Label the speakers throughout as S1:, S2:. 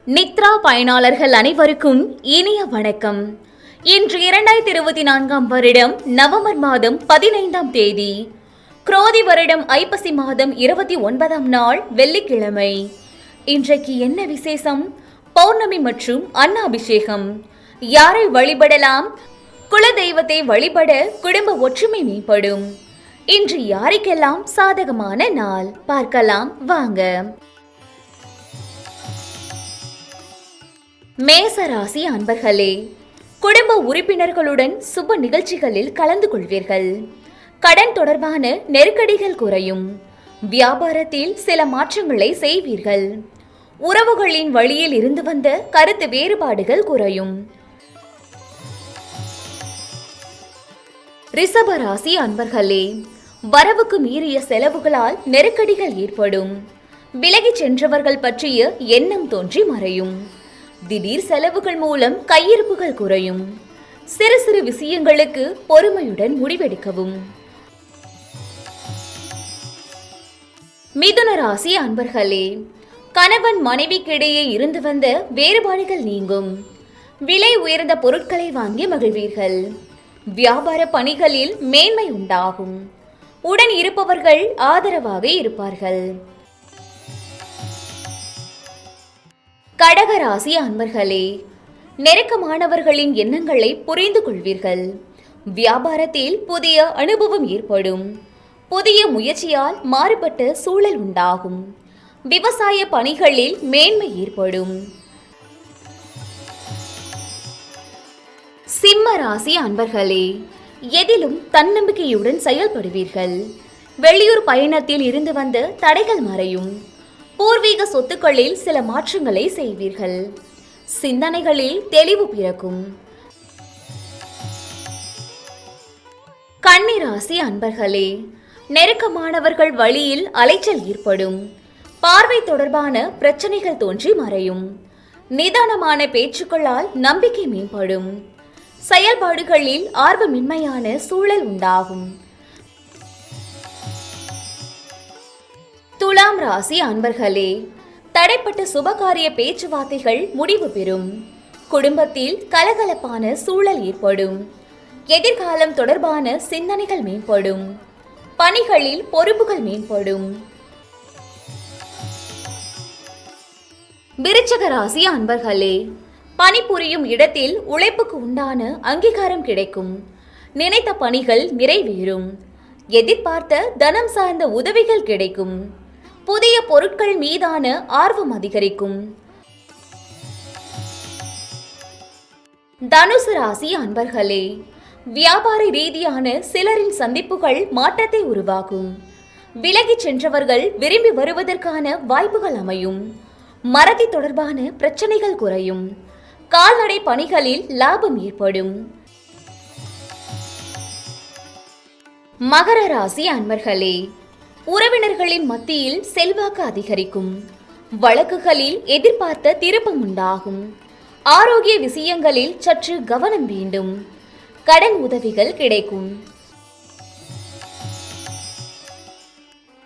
S1: நித்ரா பயனாளர்கள் அனைவருக்கும் இனிய வணக்கம். இன்று 2024 வருடம் நவம்பர் மாதம் 15ஆம் தேதி, குரோதி வருடம் ஐப்பசி மாதம் 29ஆம் நாள் வெள்ளிக்கிழமை. இன்றைக்கு என்ன விசேஷம்? பௌர்ணமி மற்றும் அன்னாபிஷேகம். யாரை வழிபடலாம்? குல தெய்வத்தை வழிபட குடும்ப ஒற்றுமை மேம்படும். இன்று யாருக்கெல்லாம் சாதகமான நாள் பார்க்கலாம் வாங்க. மேசராசி அன்பர்களே, குடும்ப உறுப்பினர்களுடன் சுப நிகழ்ச்சிகளில் கலந்து கொள்வீர்கள். கடன் தொடர்பான நெருக்கடிகள் குறையும். வியாபாரத்தில் சில மாற்றங்களை செய்வீர்கள். உறவுகளின் வழியில் இருந்து வந்த கருத்து வேறுபாடுகள் குறையும். ரிஷபராசி அன்பர்களே, வரவுக்கு மீறிய செலவுகளால் நெருக்கடிகள் ஏற்படும். விலகிச் சென்றவர்கள் பற்றிய எண்ணம் தோன்றி மறையும். திடீர் செலவுகள் மூலம் கையிருப்புகள் குறையும். சிறு சிறு விஷயங்களுக்கு பொறுமையுடன் முடிவெடுக்கவும். மிதுன ராசி அன்பர்களே, கணவன் மனைவிக்கிடையே இருந்து வந்த வேறுபாடுகள் நீங்கும். விலை உயர்ந்த பொருட்களை வாங்கி மகிழ்வீர்கள். வியாபார பணிகளில் மேன்மை உண்டாகும். உடன் இருப்பவர்கள் ஆதரவாக இருப்பார்கள். கடகராசி அன்பர்களே, நெருக்கமானவர்களின் எண்ணங்களை புரிந்து கொள்வீர்கள். வியாபாரத்தில் புதிய அனுபவம் ஏற்படும். புதிய முயற்சியால் மாறுபட்ட சூழல் உண்டாகும். விவசாய பணிகளில் மேன்மை ஏற்படும். சிம்ம ராசி அன்பர்களே, எதிலும் தன்னம்பிக்கையுடன் செயல்படுவீர்கள். வெளியூர் பயணத்தில் இருந்து வந்த தடைகள் மறையும். பூர்வீக சொத்துக்களில் சில மாற்றங்களை செய்வீர்கள். சிந்தனைகளில் தெளிவு பிறக்கும். கன்னி ராசி அன்பர்களே, நெருக்கமானவர்கள் வழியில் அலைச்சல் ஏற்படும். பார்வை தொடர்பான பிரச்சனைகள் தோன்றி மறையும். நிதானமான பேச்சுக்களால் நம்பிக்கை மேம்படும். செயல்பாடுகளில் ஆர்வமின்மையான சூழல் உண்டாகும். துலாம் ராசி அன்பர்களே, தடைப்பட்ட சுபகாரிய பேச்சுவார்த்தைகள் முடிவு பெறும். குடும்பத்தில் கலகலப்பான சூழல் ஏற்படும். எதிர்காலம் தொடர்பான சிந்தனைகள் மேம்படும். பணிகளில் பொறுப்புகள் மேம்படும். விருச்சிக ராசி அன்பர்களே, பணிபுரியும் இடத்தில் உழைப்புக்கு உண்டான அங்கீகாரம் கிடைக்கும். நினைத்த பணிகள் நிறைவேறும். எதிர்பார்த்த தனம் சார்ந்த உதவிகள் கிடைக்கும். புதிய பொருட்கள் மீதான ஆர்வம் அதிகரிக்கும். தனுசு ராசி அன்பர்களே, வியாபார ரீதியான சிலரின் சந்திப்புகள் மாற்றத்தை உருவாக்கும். விலகிச் சென்றவர்கள் விரும்பி வருவதற்கான வாய்ப்புகள் அமையும். மறதி தொடர்பான பிரச்சனைகள் குறையும். கால்நடை பணிகளில் லாபம் ஏற்படும். மகர ராசி அன்பர்களே, உறவினர்களின் மத்தியில் செல்வாக்கு அதிகரிக்கும். வழக்குகளில் எதிர்பார்த்த திருப்பம் உண்டாகும். ஆரோக்கிய விஷயங்களில் சற்று கவனம் வேண்டும். கடன் உதவிகள் கிடைக்கும்.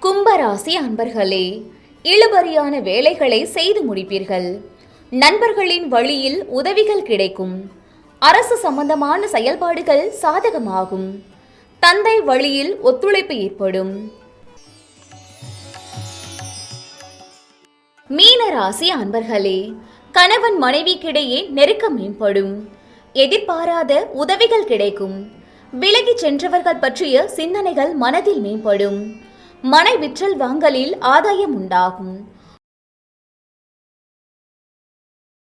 S1: கும்பராசி அன்பர்களே, இழுபறியான வேலைகளை செய்து முடிப்பீர்கள். நண்பர்களின் வழியில் உதவிகள் கிடைக்கும். அரசு சம்பந்தமான செயல்பாடுகள் சாதகமாகும். தந்தை வழியில் ஒத்துழைப்பு ஏற்படும். மீன ராசி அன்பர்களே, கணவன் மனைவிக்கிடையே நெருக்கம் மேம்படும். எதிர்பாராத உதவிகள் கிடைக்கும். விலகி சென்றவர்கள் பற்றிய சிந்தனைகள் மனதில் மேம்படும். மனை விற்றல் வாங்கலில் ஆதாயம் உண்டாகும்.